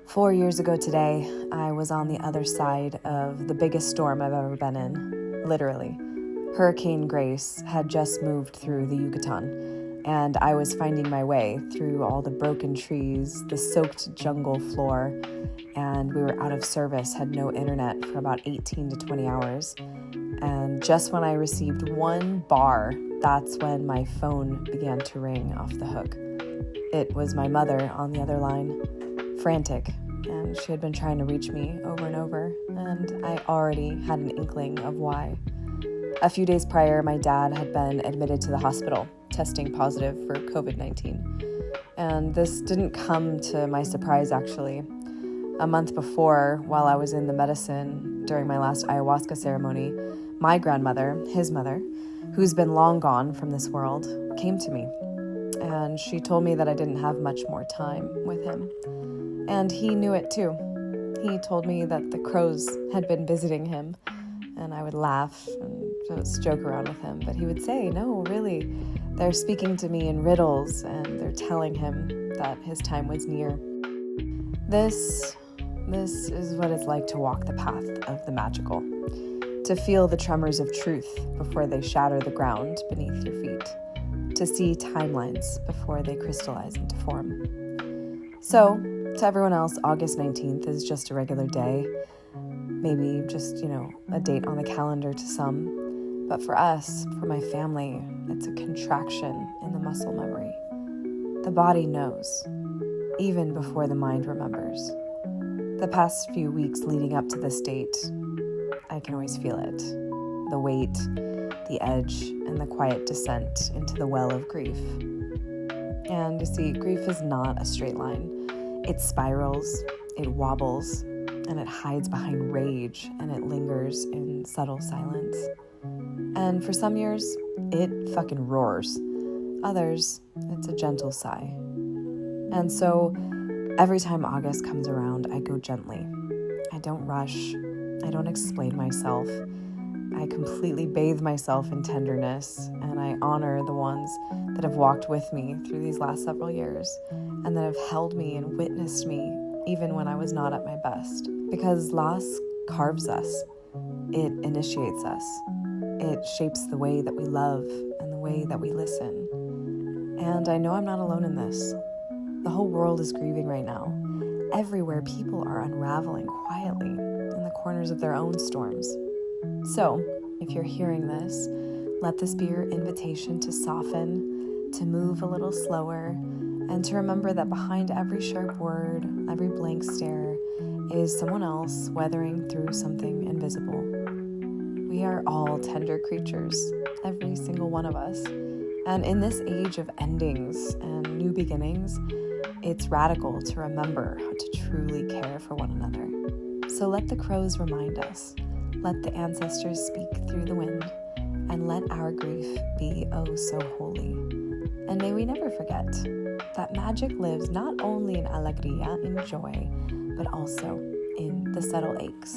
4 years ago today, I was on the other side of the biggest storm I've ever been in, literally. Hurricane Grace had just moved through the Yucatan, and I was finding my way through all the broken trees, the soaked jungle floor, and we were out of service, had no internet for about 18 to 20 hours. And just when I received one bar, that's when my phone began to ring off the hook. It was my mother on the other line, frantic, and she had been trying to reach me over and over, and I already had an inkling of why. A few days prior, my dad had been admitted to the hospital, testing positive for COVID-19. And this didn't come to my surprise, actually. A month before, while I was in the medicine during my last ayahuasca ceremony, my grandmother, his mother, who's been long gone from this world, came to me. And she told me that I didn't have much more time with him. And he knew it too. He told me that the crows had been visiting him, and I would laugh and just joke around with him. But he would say, no, really, they're speaking to me in riddles, and they're telling him that his time was near. This is what it's like to walk the path of the magical, to feel the tremors of truth before they shatter the ground beneath your feet, to see timelines before they crystallize into form. So, to everyone else, August 19th is just a regular day, maybe just, a date on the calendar to some. But for us, for my family, it's a contraction in the muscle memory. The body knows, even before the mind remembers. The past few weeks leading up to this date, I can always feel it. The weight, the edge, and the quiet descent into the well of grief. And you see, grief is not a straight line. It spirals, it wobbles, and it hides behind rage, and it lingers in subtle silence. And for some years, it fucking roars. Others, it's a gentle sigh. And so, every time August comes around, I go gently. I don't rush. I don't explain myself. I completely bathe myself in tenderness, and I honor the ones that have walked with me through these last several years and that have held me and witnessed me even when I was not at my best. Because loss carves us. It initiates us. It shapes the way that we love and the way that we listen. And I know I'm not alone in this. The whole world is grieving right now. Everywhere, people are unraveling quietly in the corners of their own storms. So, if you're hearing this, let this be your invitation to soften, to move a little slower, and to remember that behind every sharp word, every blank stare, is someone else weathering through something invisible. We are all tender creatures, every single one of us. And in this age of endings and new beginnings, it's radical to remember how to truly care for one another. So let the crows remind us. Let the ancestors speak through the wind, and let our grief be oh so holy. And may we never forget that magic lives not only in alegría, in joy, but also in the subtle aches.